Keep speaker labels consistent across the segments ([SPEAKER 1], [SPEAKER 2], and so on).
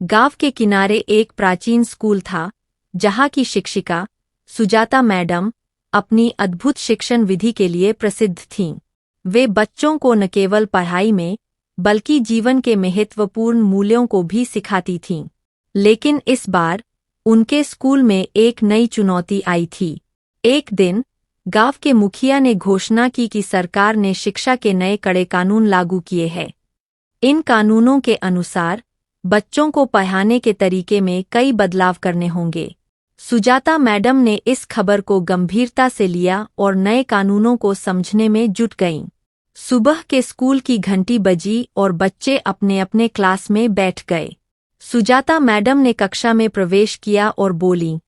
[SPEAKER 1] गांव के किनारे एक प्राचीन स्कूल था, जहां की शिक्षिका सुजाता मैडम अपनी अद्भुत शिक्षण विधि के लिए प्रसिद्ध थीं। वे बच्चों को न केवल पढ़ाई में बल्कि जीवन के महत्वपूर्ण मूल्यों को भी सिखाती थीं। लेकिन इस बार उनके स्कूल में एक नई चुनौती आई थी। एक दिन गांव के मुखिया ने घोषणा की कि सरकार ने शिक्षा के नए कड़े कानून लागू किए हैं। इन कानूनों के अनुसार बच्चों को पढ़ाने के तरीके में कई बदलाव करने होंगे। सुजाता मैडम ने इस खबर को गंभीरता से लिया और नए कानूनों को समझने में जुट गईं। सुबह के स्कूल की घंटी बजी और बच्चे अपने अपने क्लास में बैठ गए। सुजाता मैडम ने कक्षा में प्रवेश किया और बोलीं,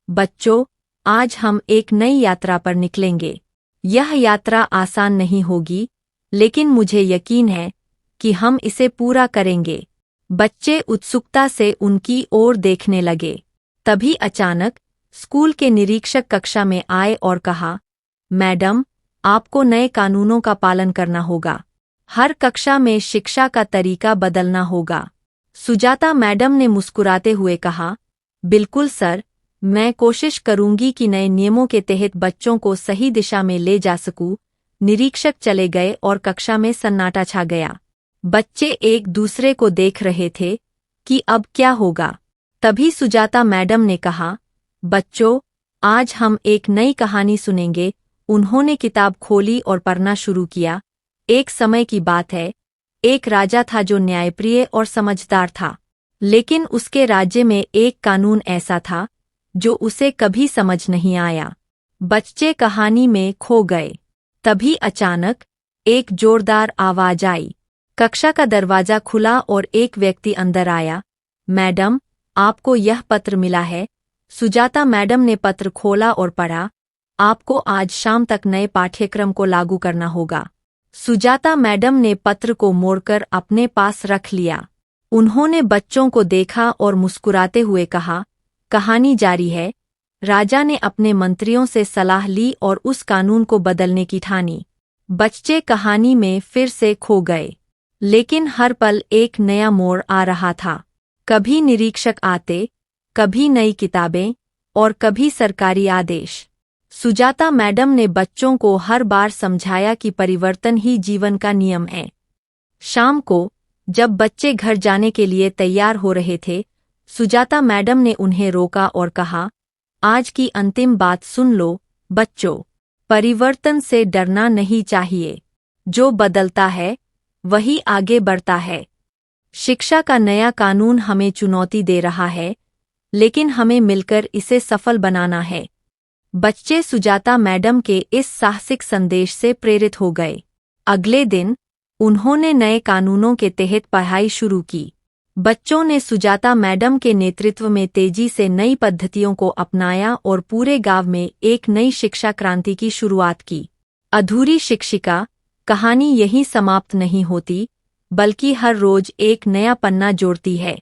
[SPEAKER 1] बच्चों, आज हम एक नई यात्रा पर निकलेंगे। यह यात्रा आसान नहीं होगी, लेकिन मुझे यकीन है कि हम इसे पूरा करेंगे। बच्चे उत्सुकता से उनकी ओर देखने लगे। तभी अचानक स्कूल के निरीक्षक कक्षा में आए और कहा, मैडम, आपको नए कानूनों का पालन करना होगा। हर कक्षा में शिक्षा का तरीका बदलना होगा। सुजाता मैडम ने मुस्कुराते हुए कहा, बिल्कुल सर, मैं कोशिश करूंगी कि नए नियमों के तहत बच्चों को सही दिशा में ले जा सकूं। निरीक्षक चले गए और कक्षा में सन्नाटा छा गया। बच्चे एक दूसरे को देख रहे थे कि अब क्या होगा। तभी सुजाता मैडम ने कहा, बच्चों, आज हम एक नई कहानी सुनेंगे। उन्होंने किताब खोली और पढ़ना शुरू किया। एक समय की बात है, एक राजा था जो न्यायप्रिय और समझदार था। लेकिन उसके राज्य में एक कानून ऐसा था जो उसे कभी समझ नहीं आया। बच्चे कहानी में खो गए। तभी अचानक एक जोरदार आवाज आई। कक्षा का दरवाजा खुला और एक व्यक्ति अंदर आया। मैडम, आपको यह पत्र मिला है। सुजाता मैडम ने पत्र खोला और पढ़ा, आपको आज शाम तक नए पाठ्यक्रम को लागू करना होगा। सुजाता मैडम ने पत्र को मोड़कर अपने पास रख लिया। उन्होंने बच्चों को देखा और मुस्कुराते हुए कहा, कहानी जारी है। राजा ने अपने मंत्रियों से सलाह ली और उस कानून को बदलने की ठानी। बच्चे कहानी में फिर से खो गए। लेकिन हर पल एक नया मोड़ आ रहा था। कभी निरीक्षक आते, कभी नई किताबें और कभी सरकारी आदेश। सुजाता मैडम ने बच्चों को हर बार समझाया कि परिवर्तन ही जीवन का नियम है। शाम को जब बच्चे घर जाने के लिए तैयार हो रहे थे, सुजाता मैडम ने उन्हें रोका और कहा, आज की अंतिम बात सुन लो बच्चों, परिवर्तन से डरना नहीं चाहिए। जो बदलता है वही आगे बढ़ता है। शिक्षा का नया कानून हमें चुनौती दे रहा है, लेकिन हमें मिलकर इसे सफल बनाना है। बच्चे सुजाता मैडम के इस साहसिक संदेश से प्रेरित हो गए। अगले दिन उन्होंने नए कानूनों के तहत पढ़ाई शुरू की। बच्चों ने सुजाता मैडम के नेतृत्व में तेजी से नई पद्धतियों को अपनाया और पूरे गांव में एक नई शिक्षा क्रांति की शुरुआत की। अधूरी शिक्षिका कहानी यहीं समाप्त नहीं होती, बल्कि हर रोज एक नया पन्ना जोड़ती है।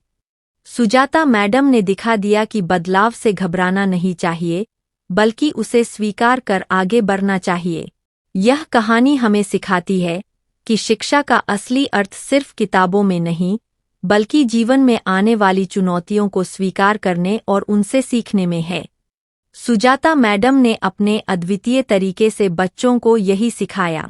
[SPEAKER 1] सुजाता मैडम ने दिखा दिया कि बदलाव से घबराना नहीं चाहिए, बल्कि उसे स्वीकार कर आगे बढ़ना चाहिए। यह कहानी हमें सिखाती है कि शिक्षा का असली अर्थ सिर्फ किताबों में नहीं, बल्कि जीवन में आने वाली चुनौतियों को स्वीकार करने और उनसे सीखने में है। सुजाता मैडम ने अपने अद्वितीय तरीके से बच्चों को यही सिखाया।